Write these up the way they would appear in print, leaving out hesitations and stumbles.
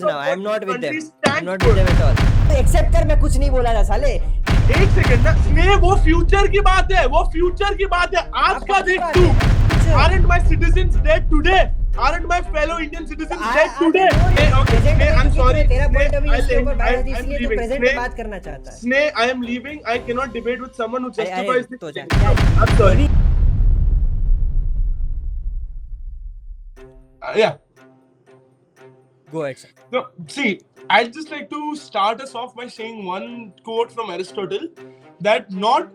Indians now. I'm not with them. I'm not for. with them at all. Accept कर, मैं कुछ नहीं बोला था साले. एक सेकंड ना, स्नेह वो फ्यूचर की बात है, वो फ्यूचर की बात है. आज का देख तू. Aren't my citizens dead today? Aren't my fellow Indian citizens dead today? I'm sorry. तेरा point of view इसके ऊपर बात है, इसलिए तो present में बात करना चाहता है. Sneh, I am leaving. I cannot debate with someone who justifies this. तो जा. I'm sorry. Yeah. Go ahead, sir. No, see, I'd just like to start us off by saying one quote from Aristotle, that not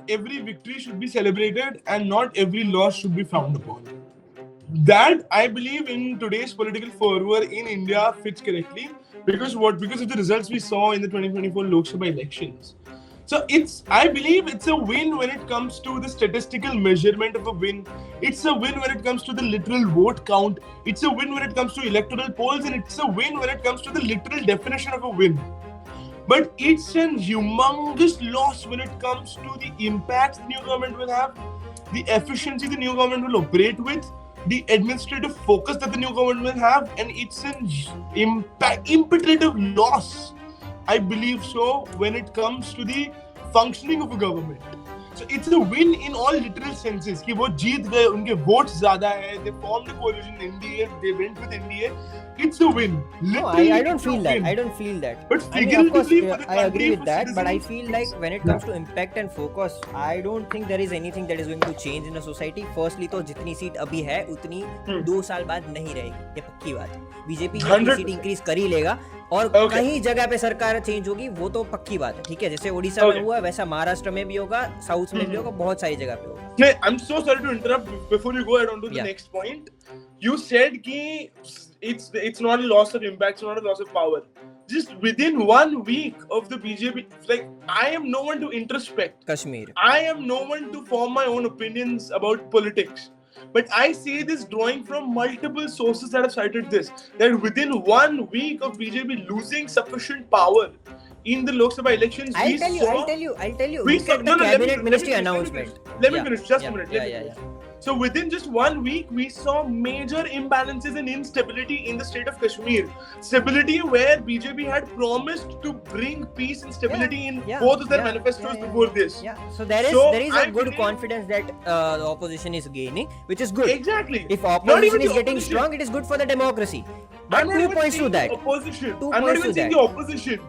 every victory should be celebrated and not every loss should be frowned upon. That, I believe, in today's political fervor in India fits correctly because of the results we saw in the 2024 Lok Sabha elections. So I believe it's a win when it comes to the statistical measurement of a win. It's a win when it comes to the literal vote count. It's a win when it comes to electoral polls, and it's a win when it comes to the literal definition of a win. But it's a humongous loss when it comes to the impact the new government will have, the efficiency the new government will operate with, the administrative focus that the new government will have, and it's an imperative loss, I believe so, when it comes to the functioning of a government. So it's a win in all literal senses कि वो जीत गए, उनके votes ज़्यादा है, they formed a coalition NDA, they went with NDA. It's a win. No, I don't feel that. I don't feel that. But I mean, of course, figuratively, I agree with that. citizens, But I feel like when it comes to impact and focus, I don't think there is anything that is going to change in a society. Firstly, तो जितनी seat अभी है उतनी 2 साल बाद नहीं रहेगी, ये पक्की बात है. बीजेपी सीट इंक्रीज कर ही लेगा और कहीं जगह पे सरकार चेंज होगी, वो तो पक्की बात है. ठीक है, जैसे ओडिशा में हुआ वैसा महाराष्ट्र में भी होगा, साउथ में भी होगा, बहुत सारी जगह पे होगा. I'm so sorry to interrupt before you go ahead on to the next point. You said कि it's not a loss of impact, it's not a loss of power. Just within 1 week of the BJP, like, I am no one to introspect. Kashmir. I am no one to form my own opinions about politics. But I say this drawing from multiple sources that have cited this, that within 1 week of BJP losing sufficient power in the Lok Sabha elections, I'll tell you. Look at the cabinet ministry announcement. Let me finish. Just a minute. So within just 1 week, we saw major imbalances and instability in the state of Kashmir. Stability where BJP had promised to bring peace and stability in both of their manifestos before this. Yeah. So there is a good confidence that the opposition is gaining, which is good. Exactly. If opposition is getting strong, it is good for the democracy. But 2 points to that. I'm not even saying the opposition.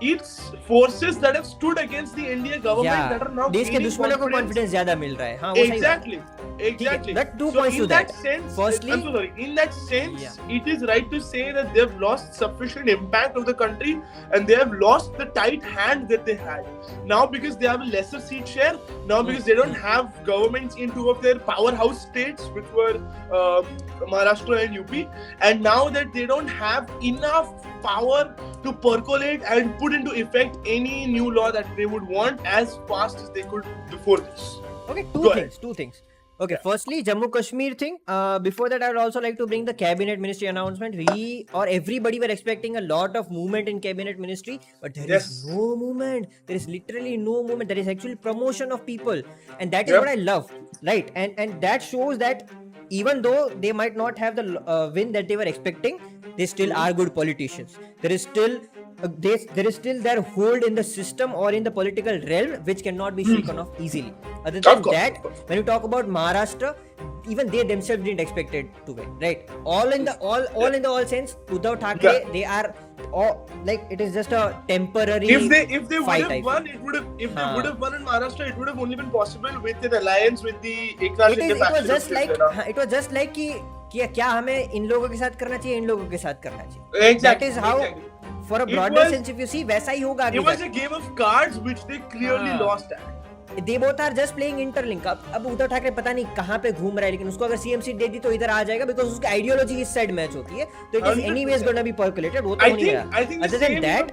It's forces that have stood against the NDA government that are now देश के दुश्मनों को confidence ज्यादा मिल रहा है. हाँ, वो exactly. That 2 points to that. Firstly, I'm so sorry. In that sense, it is right to say that they have lost sufficient impact of the country and they have lost the tight hand that they had. Now because they have a lesser seat share, now because they don't have governments in 2 of their powerhouse states, which were Maharashtra and UP, and now that they don't have enough power to percolate and put into effect any new law that they would want as fast as they could before this. Okay, two things. Okay, firstly, Jammu Kashmir thing. Before that, I would also like to bring the cabinet ministry announcement. Everybody were expecting a lot of movement in cabinet ministry, but there is no movement. There is literally no movement. There is actually promotion of people, and that is what I love, right? And that shows that even though they might not have the win that they were expecting, they still are good politicians. There is still their hold in the system or in the political realm which cannot be shaken off easily. Other than that, when you talk about Maharashtra, even they themselves didn't expect it to win, right? All in the sense, Uddhav Thackeray, they are like, it is just a temporary. If they would have won, they would have won in Maharashtra, it would have only been possible with an alliance with the Eknath Shinde faction. It was just like कि क्या हमें इन लोगों के साथ करना चाहिए, इन लोगों के साथ करना चाहिए. Exactly. That is how. For a broader sense, if you see, वैसा ही होगा. It was a game of cards which they clearly lost at. They both are just playing interlink. अब उद्धव ठाकरे पता नहीं कहाँ पे घूम रहा है, लेकिन उसको अगर सीएम सीट दे दी तो इधर आ जाएगा, because उसकी आइडियोलॉजी इस साइड मैच होती है, तो it is anyways gonna be percolated. वो तो नहीं रहा. Other than that,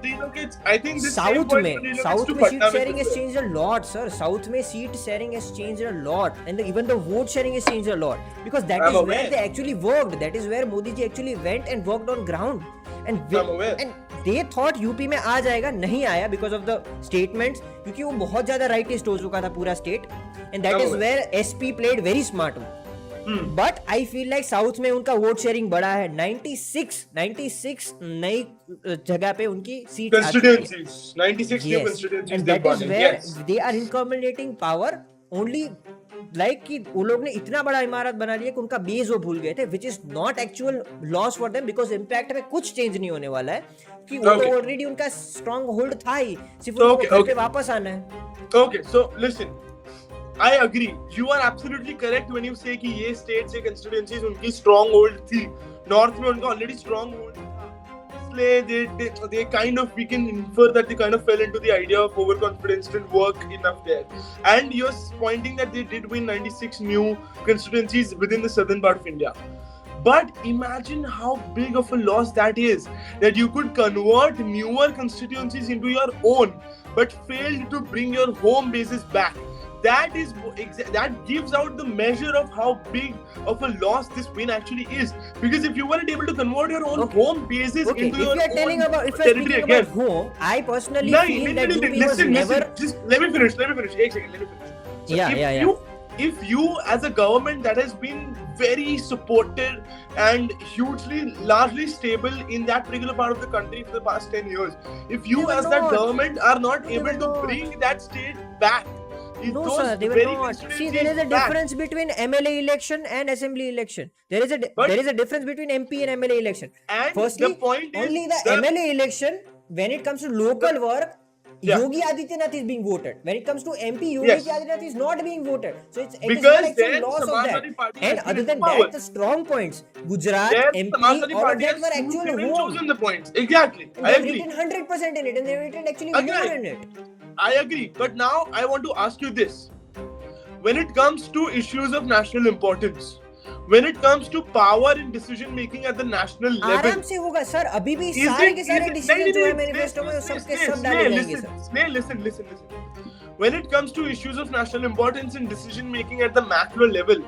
South में seat sharing has changed a lot, sir. South में seat sharing has changed a lot, and even the vote sharing has changed a lot, because that is where they actually worked. That is where Modi ji actually went and worked on ground. And they thought UP में आ जाएगा, नहीं आया because of the statements, क्योंकि वो बहुत ज्यादा rightist हो चुका था पूरा state, and that is where SP played very smart. But I feel like south में उनका वोट शेयरिंग बड़ा है. 96 नई जगह पे उनकी seat constituencies, 96 new constituencies and they've that is gotten. where Yes. they are accumulating power only like कि वो लोग ने इतना बड़ा इमारत बना लिया कि उनका बेस वो भूल गए थे, which is not actual loss for them because impact में कुछ चेंज नहीं होने वाला है कि वो तो ऑलरेडी उनका स्ट्रॉन्ग होल्ड था ही, सिर्फ उनको घर पे वापस आना है. Okay, so listen, I agree. You are absolutely correct when you say कि ये states ये constituencies उनकी strong hold थी. North में उनका already strong hold था. इसलिए they kind of, we can infer that they kind of fell into the idea of overconfidence, didn't work enough there. And you're pointing that they did win 96 new constituencies within the southern part of India. But imagine how big of a loss that is, that you could convert newer constituencies into your own, but failed to bring your home bases back. That gives out the measure of how big of a loss this win actually is. Because if you weren't able to convert your own home bases into your own territory again, home, I personally feel that UP was never. Just let me finish. एक second, let me finish. So Yeah. If you, as a government that has been very supported and largely stable in that particular part of the country for the past 10 years, if you as that government are not able to bring that state back, no sir, they will not. See, there is a difference between MLA election and assembly election. There is a difference between MP and MLA election. And firstly, the point is, only the MLA election, when it comes to local work, Yogi Adityanath is being voted. When it comes to MP, Yogi Adityanath is not being voted. So it is not actual loss of that. And other than that, the strong points, Gujarat, MP, all of that were actual home. Chosen the points. Exactly. And they've written 100% in it, and they've written actually more in it. I agree. But now I want to ask you this. When it comes to issues of national importance, when it comes to power in decision making at the national level, आराम से होगा sir. अभी भी सारे के सारे decision जो है मैनिफेस्टो में सबके सब डाले जाएंगे sir. Listen. When it comes to issues of national importance in decision making at the macro level,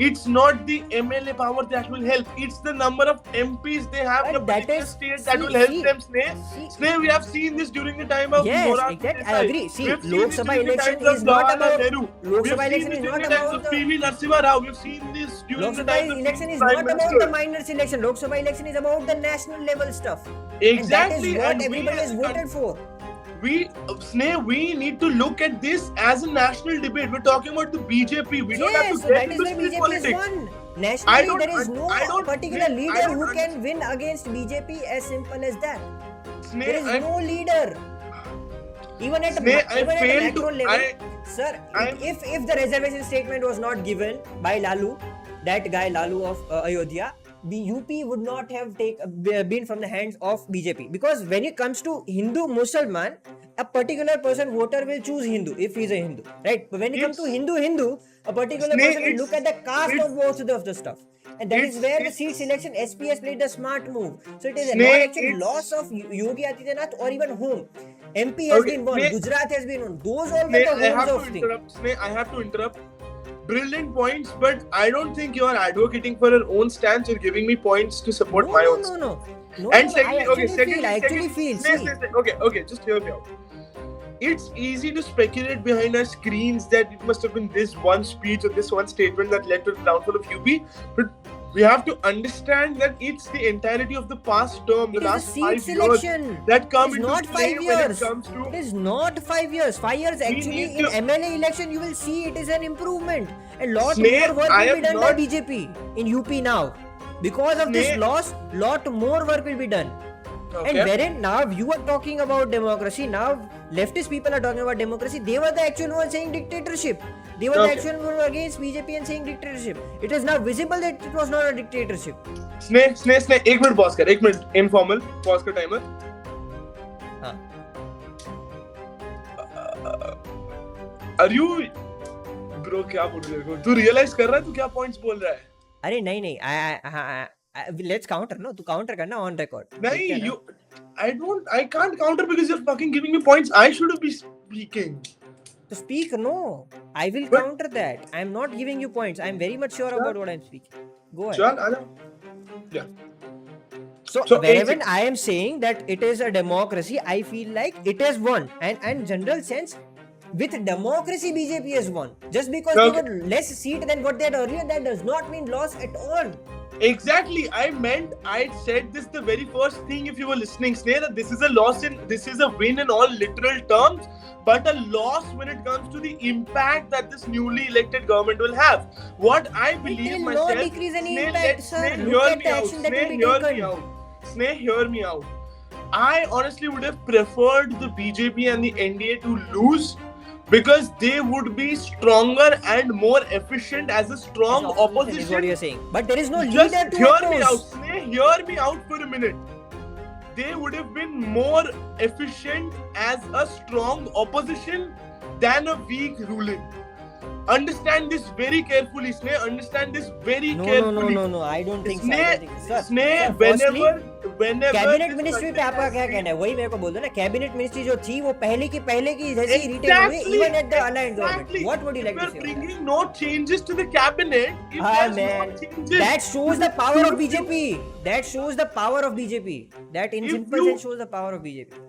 it's not the MLA power that will help. It's the number of MPs they have in a particular state that will help them. Sneh, we have seen this during the time of Morarki Desai. I agree. See, Lok Sabha election is not about Lok Sabha election is not about the PV Narasimha Rao. We've seen this during Lok the Sabha time of election is not about the minor election. Lok Sabha election is about the national level stuff. Exactly. And that is what everybody has voted for. We need to look at this as a national debate. We're talking about the BJP. We don't have to get into street politics. Nationally, there is no particular leader who can win against BJP, as simple as that. There is no leader. Even at a macro level, sir, if the reservation statement was not given by Lalu, that guy Lalu of Ayodhya, the UP would not have been from the hands of BJP. Because when it comes to Hindu Mussalman, a particular person voter will choose Hindu if he is a Hindu, right? But when it comes to Hindu, a particular person will look at the caste of votes of the stuff. And that is where the seat selection SPS played the smart move. So it is not actually loss of Yogi Adityanath or even whom. MP has been won, Gujarat has been won. Those all were the homes of things. I have to interrupt. Brilliant points, but I don't think you are advocating for your own stance. You're giving me points to support my own stance. No. And secondly, I actually feel. Okay, just hear me out. It's easy to speculate behind our screens that it must have been this one speech or this one statement that led to the downfall of UP, but we have to understand that it's the entirety of the past term, the last 5 years that come into play when it comes to... It is not 5 years. 5 years actually in MLA election you will see it is an improvement. A lot more work will be done by BJP in UP now. Because of this loss, lot more work will be done. Okay. And wherein now you are talking about democracy, now leftist people are talking about democracy, they were the actual ones saying dictatorship. They were the actual ones against BJP and saying dictatorship. It is now visible that it was not a dictatorship. Sneh, 1 minute pause कर, 1 minute, informal, pause का timer. हाँ. Are you, bro क्या बोल रहे हो? तू realize कर रहा है तू क्या points बोल रहा है? अरे नहीं, let's counter, no? तू counter करना on record. नहीं, I can't counter because you're fucking giving me points. I should be speaking. To speak, no. I will counter that. I am not giving you points. I am very much sure about what I am speaking. Go ahead. Yeah. So wherever I am saying that it is a democracy, I feel like it has won. And in general sense, with democracy BJP has won. Just because Okay. they were less seat than what they had earlier, that does not mean loss at all. Exactly. I said this the very first thing, if you were listening, Sneh, that this is a win in all literal terms, but a loss when it comes to the impact that this newly elected government will have. What I believe will myself, not decrease any Sneh, impact, sir. Sneh, Look hear at me the out. action that will Sneh, be hear taken. me out. Sneh, hear me out. I honestly would have preferred the BJP and the NDA to lose, because they would be stronger and more efficient as a strong Is what opposition. you're saying. But there is no Just leader to hear me out, oppose. Sneh, hear me out for a minute. They would have been more efficient as a strong opposition than a weak ruling. Understand this very carefully, Sneh. Understand this very carefully. No. I don't think so. Sneh, Sir, whenever cabinet this ministry country पे आपका has क्या been- कहना है? वही मेरे को बोल दो ना, कैबिनेट मिनिस्ट्री जो थी वो पहले की जैसी ही रिटेन हुई, Exactly, even at the aligned government. exactly. What would you like If to we're say? on that? bringing no changes to the cabinet, if Ah, there's man, no changes, that shows the power of if you- BJP. That shows the power of BJP. That in If simple you- sense shows the power of BJP.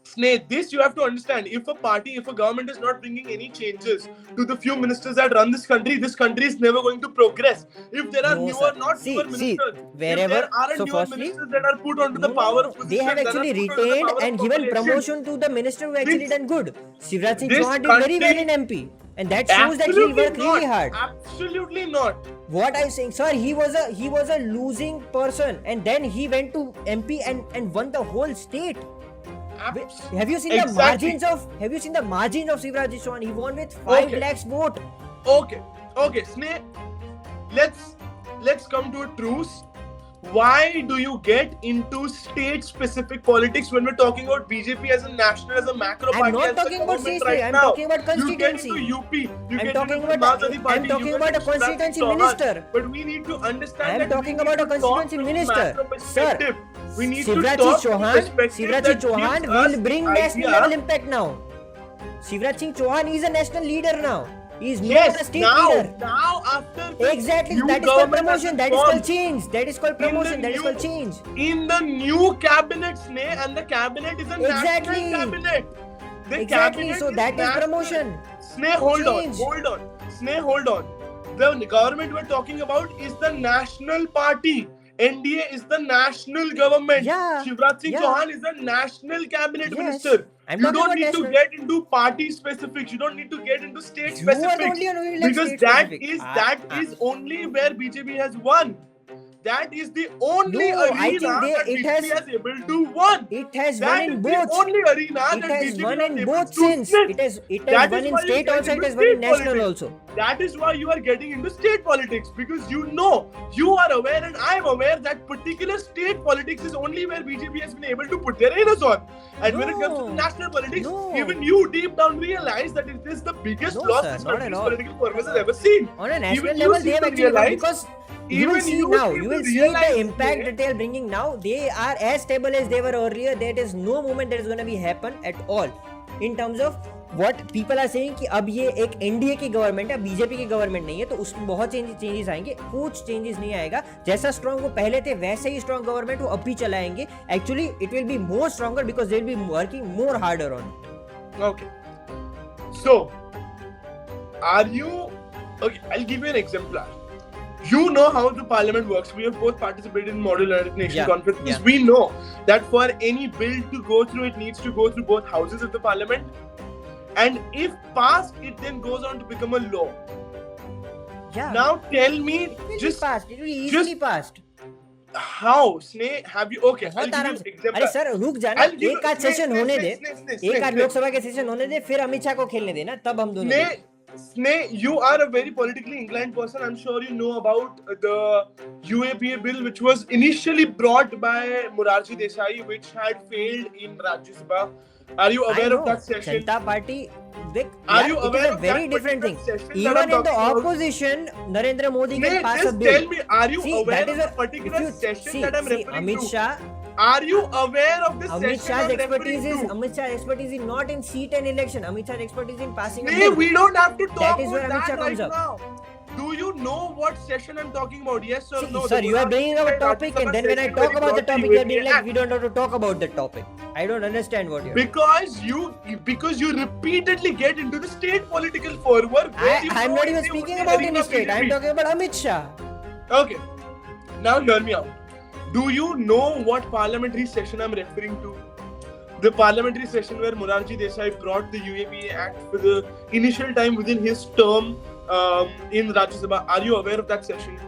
Sneh, this you have to understand. If a government is not bringing any changes to the few ministers that run this country is never going to progress. If there are No, newer, sir. not See, newer ministers, wherever- if there aren't so newer firstly- ministers that are put onto the power of They position, have that are actually put onto the retained power of and given population, promotion to the minister who actually This- done good. Shivraj Singh this Chauhan did very well country- in MP, and that shows that he'll work really hard. Absolutely not. What I'm saying, sir, he was a losing person, and then he went to MP and won the whole state. Have you seen Exactly. Have you seen the margins of Shivraj Singh Chauhan? He won with 5 Okay. lakhs vote. Okay, Sneh, let's come to a truce. Why do you get into state-specific politics when we're talking about BJP as a national, as a macro I'm party? not as the talking about government state, right I'm now? talking about constituency. You get into UP, you I'm get talking into about- Samajwadi Party, I'm talking you about get a into constituency Shivraj Singh Chauhan. minister. But we need to understand I'm that talking we about need a to talk constituency from minister. macro Sir, perspective. We need to Shivraj talk Singh from Chauhan, perspective Shivraj that Singh Chauhan gives will us bring idea. national level impact now. Shivraj Singh Chauhan is a national leader now. He is not a Yes, state now leader. after the Exactly, new that is called government has promotion. That been is called formed, change. That is called In the promotion. That is new- called change. in the new cabinet, Sneh, and the cabinet is a Exactly. national cabinet. The Exactly. cabinet So is that is national. promotion. Sneh, hold Change. on. Sneh, hold on. The government we're talking about is the national party. NDA is the national government. Yeah, Shivraj Singh yeah. Chauhan is a national cabinet Yes. minister. I'm You talking don't about need to national. get into party specifics. You don't need to get into state You are the specifics. only one who likes Because state that specific. is only where BJP has won. That is the only No, I arena think that it BJP has- has able to won. It has That won is in the both. only arena It that has BJP won was in able both to since. win. It has That won is in why you state get also. It into has won in state national politics. also. That is why you are getting into state politics, because you are aware and I am aware that particular state politics is only where BJP has been able to put their anus on. And when it comes to No. the national politics, No. even you deep down realize that it is the biggest No, loss sir, this not at country's all. political purpose has ever seen. On a national Even you level, seem they have to actually won, realize- because you will even see you now. seem You to will see realize the impact that- that they are bringing now. They are as stable as they were earlier. There is no movement that is going to be happen at all. In terms of what people are saying कि अब ये एक NDA की government है, BJP की government नहीं है, तो उसमें बहुत चेंजेस आएंगे. कुछ चेंजेस नहीं आएगा. जैसा स्ट्रॉन्ग वो पहले थे वैसे ही स्ट्रॉन्ग गवर्नमेंट वो अब भी चलाएंगे. Actually it will be more stronger because they will be working more harder on. Okay. So, are you... Okay, I'll give you an exemplar. You know how the parliament works. We have both participated in Model United Nations Yeah, conferences. yeah. We know that for any bill to go through, it needs to go through both houses of the parliament. And if passed, it then goes on to become a law. Yeah. Now tell me, It will be just passed. It will be easily passed. how, Sneh, have you... Okay, I'll बहुत give आराम you से. an exemplar. अरे sir रुक जाना. I'll give you- एक आध Sneh, session Sneh, होने Sneh, दे. Sneh, Sneh, एक Sneh, आध Sneh. लोकसभा के सेशन होने दे, फिर अमित शाह को खेलने देना, तब हम दोनों. Sneh, you are a very politically inclined person. I'm sure you know about the UAPA bill, which was initially brought by Morarji Desai, which had failed in Rajya Sabha. Are you aware of that session? Janata Party. Are you it aware is a of very that different thing. particular session that Even I'm in the talking about? opposition, Narendra Modi Sneh, can pass a just bill. tell me, are you See, aware that of is the particular if you session that I'm referring Amit to? Shah, Are you aware of the Amit session Shah's I'm referring expertise is to? Amit Shah's expertise is not in seat and election. Amit Shah's expertise is in passing a Sneh, bill. we don't have to talk is where about Amit Shah that right comes up. now. Do you know what session I'm talking about? Yes or no? Sir, you are bringing up a topic, and then when I talk about the topic, you are being like, we don't have to talk about the topic. I don't understand what you're. Because you repeatedly get into the state political fervor. I'm not even speaking about any state. I'm talking about Amit Shah. Okay. Now hear me out. Do you know what parliamentary session I'm referring to? The parliamentary session where Morarji Desai brought the UAPA Act for the initial time within his term in Rajya Sabha. Are you aware of that session?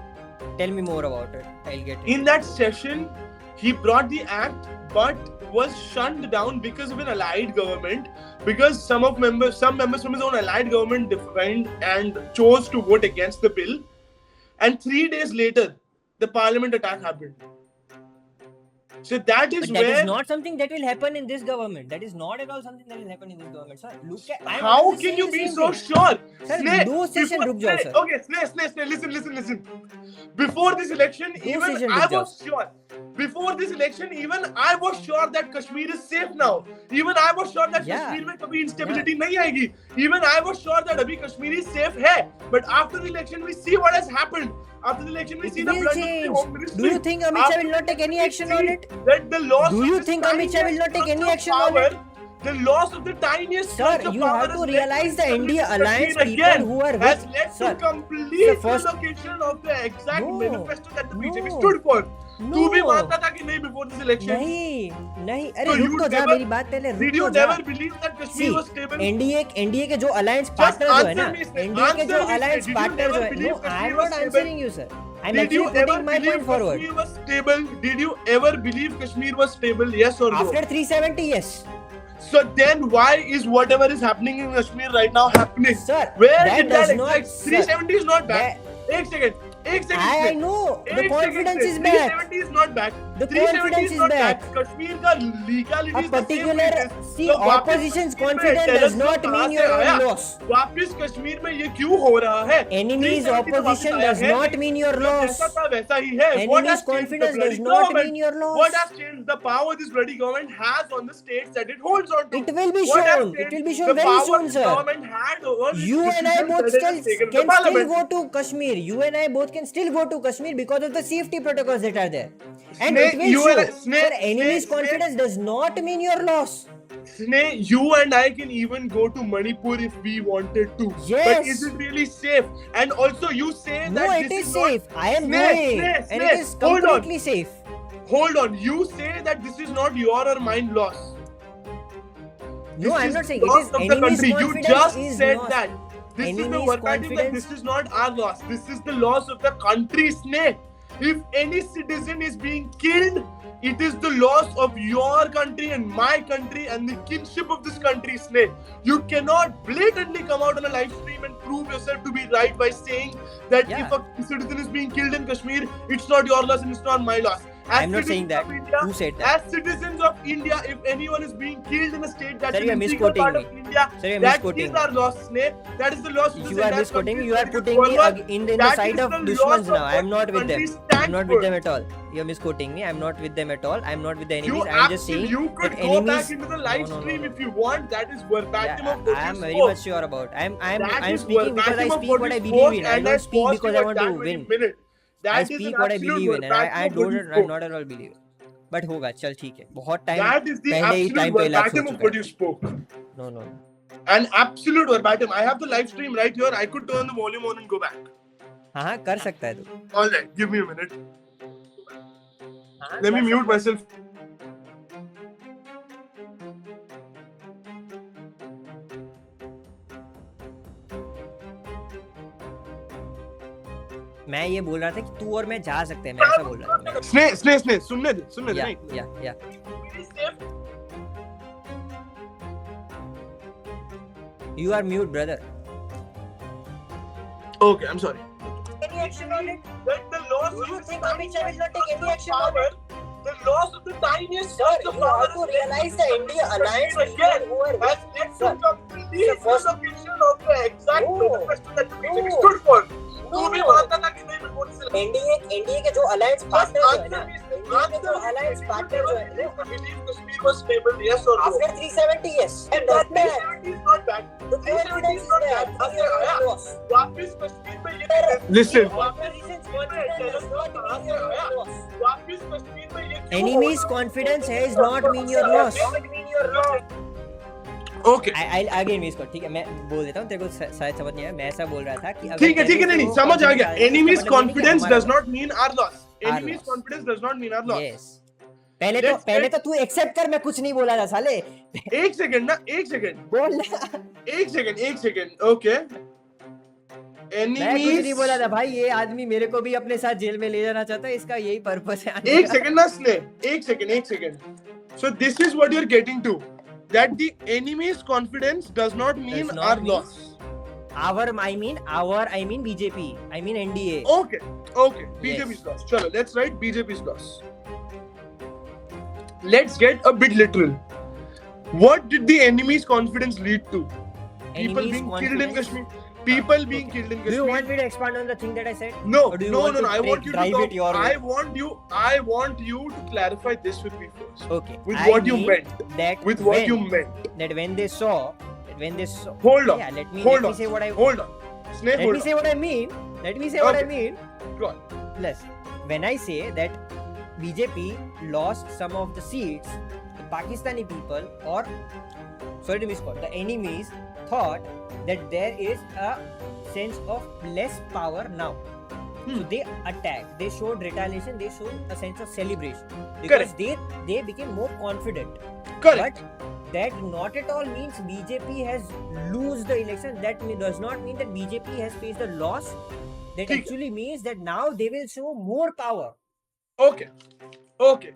Tell me more about it. I'll get it. In that session, he brought the act, but was shunned down because of an allied government. Because some members from his own allied government defined and chose to vote against the bill. And 3 days later, the parliament attack happened. So that is but that is not something that will happen in this government. That is not at all something that will happen in this government, sir. Look at. How can you be so sure? Sir, no session ruk jao, sir. Okay, Sneh, listen. Before this election, even I was sure. Before this election, even I was sure that Kashmir is safe now. Even I was sure that Kashmir mein kabhi instability nahi aayegi. Even I was sure that abhi Kashmir is safe hai. But after the election, we see what has happened. After the election, we see the blood of the Home Ministry. Do you think Amit Shah will not take any action on it? Do you think Amit Shah will not take any action on it? The loss of the tiniest sir, you have to realize the India Alliance people who are with has led to complete relocation of the exact manifesto that the BJP stood for. तू भी मानता था कि नहीं before this election? नहीं अरे रुक तो जा मेरी बात पहले Did you never believe that Kashmir was stable? NDA के जो alliance partner जो है ना, NDA के जो alliance partner जो है, no, I am not answering you, sir. I'm actually putting my point forward. Kashmir was stable? Did you ever believe Kashmir was stable? Yes or no? After 370, yes. So then why is whatever is happening in Kashmir right now happening? Sir, where that did does that not. 370 is not back. One second. I know. The confidence is back. 370 is not back. The confidence is back. Kashmir ka legality is a particular see opposition's confidence does not mean your own loss. वापिस कश्मीर में ये क्यों हो रहा है? Enemy's opposition does not mean your loss. जैसा था वैसा ही है. Enemy's confidence does not mean your loss. What has changed? The power this bloody government has on the states that it holds on to. It will be shown. It will be shown very soon, sir. You and I both can still go to Kashmir. You and I both can still go to Kashmir because of the safety protocols that are there. And it will show. Sir, enemy's confidence does not mean your loss. Sneh, you and I can even go to Manipur if we wanted to. Yes. But is it really safe? And also you say no, that it this is safe. I am going. And it is completely safe. Hold on. You say that this is not your or mine loss. No, I am not saying it is enemy's confidence. You just is said not. that. This is the verbatim that this is not our loss. This is the loss of the country, Sneh. If any citizen is being killed, it is the loss of your country and my country and the kinship of this country, Sneh. You cannot blatantly come out on a live stream and prove yourself to be right by saying that if a citizen is being killed in Kashmir, it's not your loss and it's not my loss. I'm not saying that. India, who said that? As citizens of India, if anyone is being killed in a state that is a integral part of India, that is our loss, Sneh. That is the loss. You are misquoting me. You are putting me in the side of Dushmans now. I am not with them. I am not with them at all. You are misquoting me. I am not with them at all. I am not with the enemies. I am just saying you could go back into the live stream if you want. That is verbatim of what I am you very spoke. much sure about. I am speaking because I speak what I believe in. I don't speak because I want to win. I speak what I believe in, and I don't not at all believe. But होगा चल ठीक है बहुत time पहले ही time पे लग चुका है. No. An absolute verbatim. I have the live stream right here. I could turn the volume on and go back. हाँ कर सकता है तू. All right, give me a minute. Let me mute myself. मैं ये बोल रहा था कि तू और मैं जा सकते हैं. मैं ऐसा बोल रहा था. स्नेह सुनने दे. या. You are mute, brother. Okay, I'm sorry. Any action on it? That the loss. Do you think Amit Shah will not take any action on it? The loss of the tiniest. Sir, you have to realize the India Alliance again who are has led to complete relocation of the exact manifesto that the BJP stood for. तू भी मानता था कि नहीं before this election. NDA के जो alliance partner है ना, alliance partner जो है believe Kashmir was stable, yes or no? after 370 yes And that 370 is not bad. The 370 is not bad. वापिस कश्मीर में ये listen. वापिस कश्मीर में ये enemy's confidence has not mean your loss. Okay. I'll again miss को ठीक है मैं बोल देता हूँ तेरे को शायद समझ नहीं आया मैं ऐसा बोल रहा था कि ठीक है नहीं समझ आ गया. Enemy's confidence does not mean our loss. Enemy's confidence does not mean our loss. yes पहले तो तू एक्सेप्ट कर मैं कुछ नहीं बोला था साले एक सेकंड बोल ना एक सेकंड ओके मैं कुछ नहीं बोला था भाई ये आदमी मेरे को भी अपने साथ जेल में ले जाना चाहता है इसका यही पर्पस है एक सेकंड ना स्ने एक second so this is what you're getting to that the enemy's confidence does not mean our loss. I mean BJP. I mean NDA. Okay. BJP's loss. Chalo, let's write BJP's loss. Let's get a bit literal. What did the enemy's confidence lead to? People being killed in Kashmir. People being killed in Kashmir. Do you want me to expand on the thing that I said? No. Or do you want to I want you to drive it your way? I want you to clarify this with me first. Okay. With what you meant. That when they saw. Hold on. Yeah, let me say what I. Hold on. Let me say what I mean. What I mean. Go on. Plus, when I say that BJP lost some of the seats, the Pakistani people or the enemies thought that there is a sense of less power now. So they attacked, they showed retaliation, they showed a sense of celebration because they became more confident. Correct. But that not at all means BJP has lose the election. That does not mean that BJP has faced a loss. That actually means that now they will show more power. Okay.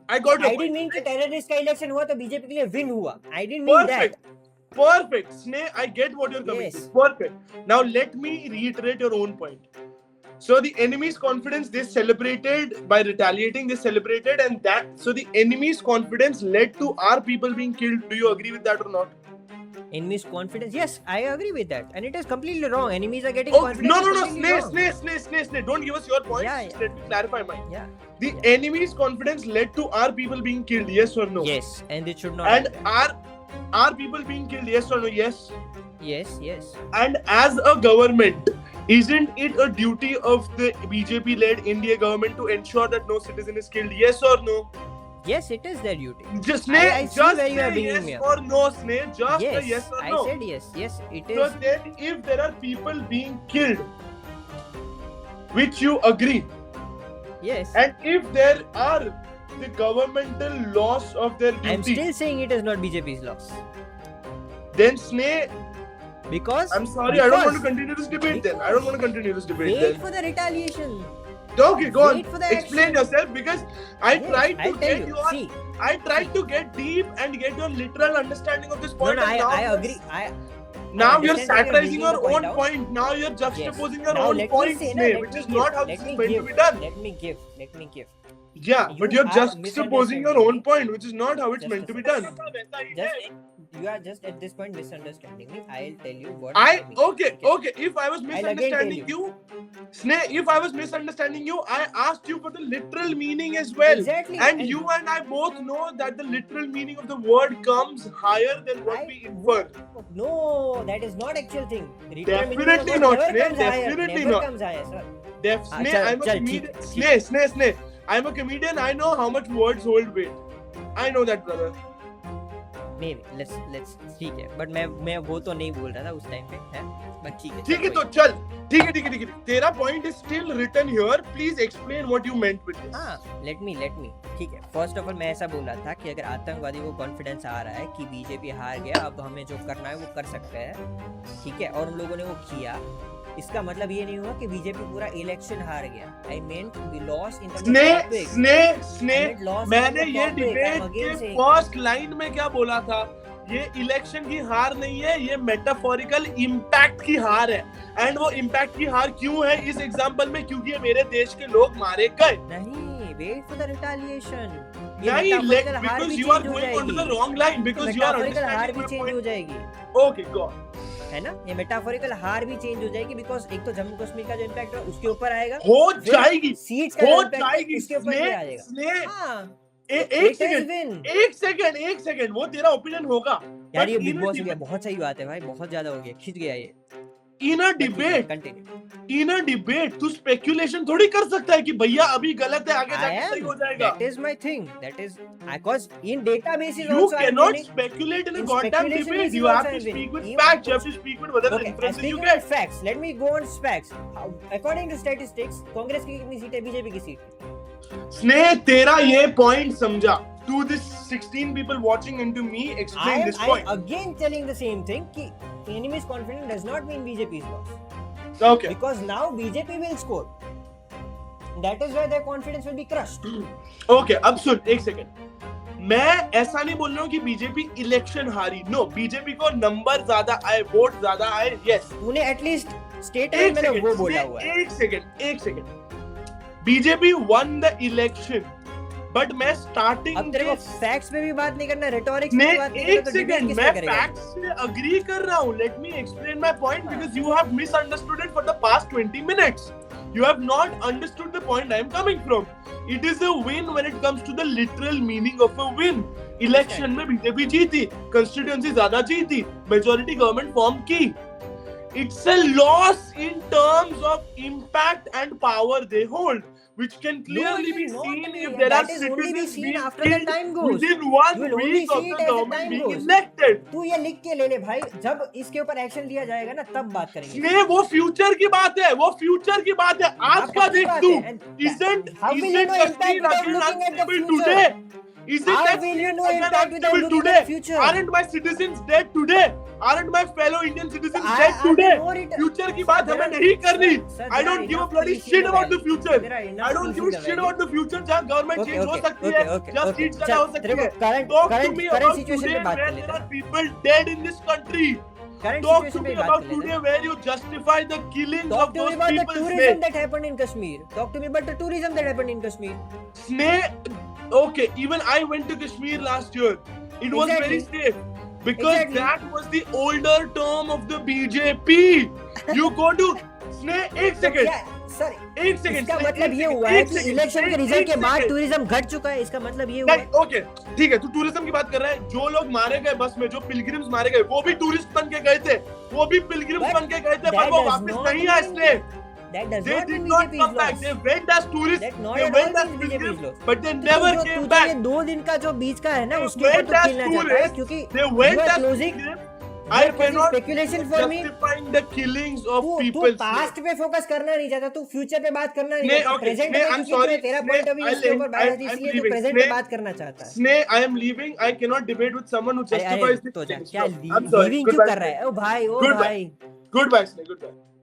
I got your I didn't mean कि terrorist का election हुआ तो BJP के लिए win हुआ. I didn't mean that. Perfect. Sneh, I get what you're coming to. Perfect. Now let me reiterate your own point. So the enemy's confidence they celebrated by retaliating, and that so the enemy's confidence led to our people being killed. Do you agree with that or not? Enemy's confidence, yes, I agree with that, and it is completely wrong. Enemies are getting confidence. No, Sneh, don't give us your point. Yeah. Let me clarify mine. Yeah. The enemy's confidence led to our people being killed. Yes or no? Yes, and it should not. And our people being killed. Yes or no? Yes. Yes. And as a government, isn't it a duty of the BJP-led India government to ensure that no citizen is killed? Yes or no? Yes, it is their duty. Just I see where you are bringing me yes up. or no, Sneh. Just yes, a yes or no. I said yes. Yes, it is. So then, if there are people being killed, which you agree, yes, and if there are the governmental loss of their duty, I'm still saying it is not BJP's loss. Then Sneh. Because I'm sorry, I don't want to continue this debate then. I don't want to continue this debate wait then. for the retaliation. Okay, go on. Explain action. yourself because I tried to get you. your. See, I tried to get deep and get your literal understanding of this point. No, I agree. Now I you're satirizing your own out. point. Now you're juxtaposing your now own point, which is not how this is meant to be done. Let me give. Yeah, but you're are juxtaposing your own point, which is not how it's meant to be done. You are just at this point misunderstanding me. I'll tell you what. Okay. If I was misunderstanding you, Sneh, if I was misunderstanding you, I asked you for the literal meaning as well. Exactly. And you and I both know that the literal meaning of the word comes higher than what we infer. No, that is not actual thing. Definitely not, Sneh. Definitely not. Comes higher, sir. Sneh, I'm a comedian. Sneh. I'm a comedian. I know how much words hold weight. I know that, brother. Maybe let's ठीक है but मैं वो तो नहीं बोल रहा था उस टाइम पे है but ठीक है तो चल ठीक है तेरा point is still written here. Please explain what you meant with this. let me ठीक है first of all मैं ऐसा बोल रहा था कि अगर आतंकवादी को कॉन्फिडेंस आ रहा है कि बीजेपी हार गया अब हमें जो करना है वो कर सकते हैं ठीक है और उन लोगों ने वो किया इसका मतलब ये नहीं हुआ कि बीजेपी पूरा इलेक्शन हार गया आई मींट वी लॉस्ट इन स्ने मैंने ये डिबेट के फर्स्ट लाइन में क्या बोला था ये इलेक्शन की हार नहीं है ये मेटाफोरिकल इंपैक्ट की हार है एंड वो इंपैक्ट की हार क्यों है इस एग्जांपल में क्योंकि मेरे देश के लोग मारे गए नहीं वेट फॉर द रिटेलिएशन नहीं because you are going on to the wrong line because you are understanding हार भी चेंज हो जाएगी okay go on है ना, ये मेटाफोरिकल हार भी चेंज हो जाएगी, बिकॉज एक तो जम्मू कश्मीर का जो इम्पैक्ट है उसके ऊपर आएगा, हो जाएगी, सीट्स का जो हो impact जाएगी। उसके ऊपर भी आएगा। स्ने हाँ, एक it is win। सेकंड, वो तेरा ओपिनियन होगा। यार But ये बिग in a बॉस हो गया, debate- बहुत सही बात है भाई, बहुत ज्यादा हो गया, खिंच गया ये। in a debate, continue. in a debate, तू स्पेकुलेशन थोड़ी कर सकता है कि भैया अभी गलत है, आगे I जाके सही am, हो जाएगा। that is my thing, that is because in databases You also I am cannot winning. speculate in a In goddamn speculation debate. basis You have also to I'm winning. speak with Even- facts. You have to speak with whatever Okay, references you speaking get. of facts, let me go on facts. According to statistics, Congress की कितनी seat है, BJP की seat? स्नेह, तेरा ये point समझा। To this 16 people watching and to me, explain this I point. am again telling the same thing कि enemy's confidence does not mean BJP's loss, Okay. because now BJP will score. That is why their confidence will be crushed. Okay, अब सुन एक second. मैं ऐसा नहीं बोल रहा हूँ कि बीजेपी इलेक्शन हारी। नो, बीजेपी को नंबर ज्यादा आए, वोट ज्यादा आए। यस, तूने एटलीस्ट स्टेट में मैंने वो बोला हुआ है। एक second. BJP one the election, but मैं स्टार्टिंग अब तेरे को फैक्ट्स पे भी बात नहीं करना, रेटोरिक्स पे भी बात नहीं करना, एक तो debate सेकंड, किस मैं पे करेगा? फैक्ट्स से अग्री कर रहा हूँ। Let me explain my point, because you have misunderstood it for the past 20 minutes. You have not understood the point I am coming from. It is a win when it comes to the literal meaning of a win. Election में BJP जीती, constituency ज्यादा जीती, majority government form की. It's a loss in terms of impact and power they hold, which can clearly be not seen be, if there are that is only be citizens seen being after the killed time goes. within You 1 will only week of see the it as the government time being goes. elected. तू ये लिख के ले ले भाई, जब इसके ऊपर एक्शन लिया जाएगा ना तब बात करेंगे। ये वो फ्यूचर की बात है, वो फ्यूचर की बात है। आज का देख तू, isn't How will you know impact Kashmir without again looking at the unstable future? today? Isn't How that will you state know again impact without unstable looking today? at the future? Aren't my citizens dead today? Aren't my fellow Indian citizens dead I today? know it. Future की बात There हमें are- नहीं करनी। Sir, I there don't are give a enough bloody peace in shit the about the valley. future. There are enough I don't peace give in a the shit valley. about the future जहाँ government Okay, change हो okay, सकती है, okay, जहाँ okay. seats ज्यादा हो चल, तेरे सकती को है। current- Talk to current- me current about situation today पे बात where कर there लेते are हैं। people dead in this country. Current Talk to situation me पे बात about कर लेते today हैं। where you justify the killings Talk of to me those about the people. tourism that happened in Kashmir. Talk to me about the tourism that happened in Kashmir. Okay, even I went to Kashmir last year. It was very safe because Exactly. that was the older term of the BJP. You go to एक तो second, क्या sir, एक second, इसका मतलब ये हुआ है कि इलेक्शन के रिजल्ट के बाद टूरिज्म घट चुका है, इसका मतलब ये हुआ है। ओके ठीक है, तू टूरिज्म की बात कर रहा है। जो लोग मारे गए बस में, जो पिलग्रिम्स मारे गए, वो भी टूरिस्ट बन के गए थे, वो भी पिलग्रिम्स But बन के गए थे, पर that वो does वापस not नहीं आए। mean- इसलिए That does they not did mean not BJP come is back. lost. They went as tourists. That not They at went all as means BJP is pilgrims, lost. but they तो never जो came तुझे back. ये 2 दिन का जो बीच का है ना, They उसके ऊपर went तो as खेलना चाहता है, tourists. क्योंकि They you went are as closing pilgrims. you I are causing cannot speculation for me. justifying the killings of तू people. पास्ट पे फोकस करना नहीं चाहता, तू फ्यूचर पे बात करना नहीं Sneh, चाहता, okay, प्रेजेंट Sneh, में I'm क्योंकि sorry, तुम्हें तेरा Sneh, point of view I'll इसके end- ऊपर बात है, I'm इसलिए तू leaving. प्रेजेंट Sneh, पे बात करना चाहता है। Sneh, I am leaving. I cannot debate with someone who अरे justifies अरे the तो जा, killings. क्या I'm sorry. लीविंग क्यों Goodbye, कर रहा है? ओ भाई, ओ Goodbye. भाई। Goodbye, Sneh. Goodbye.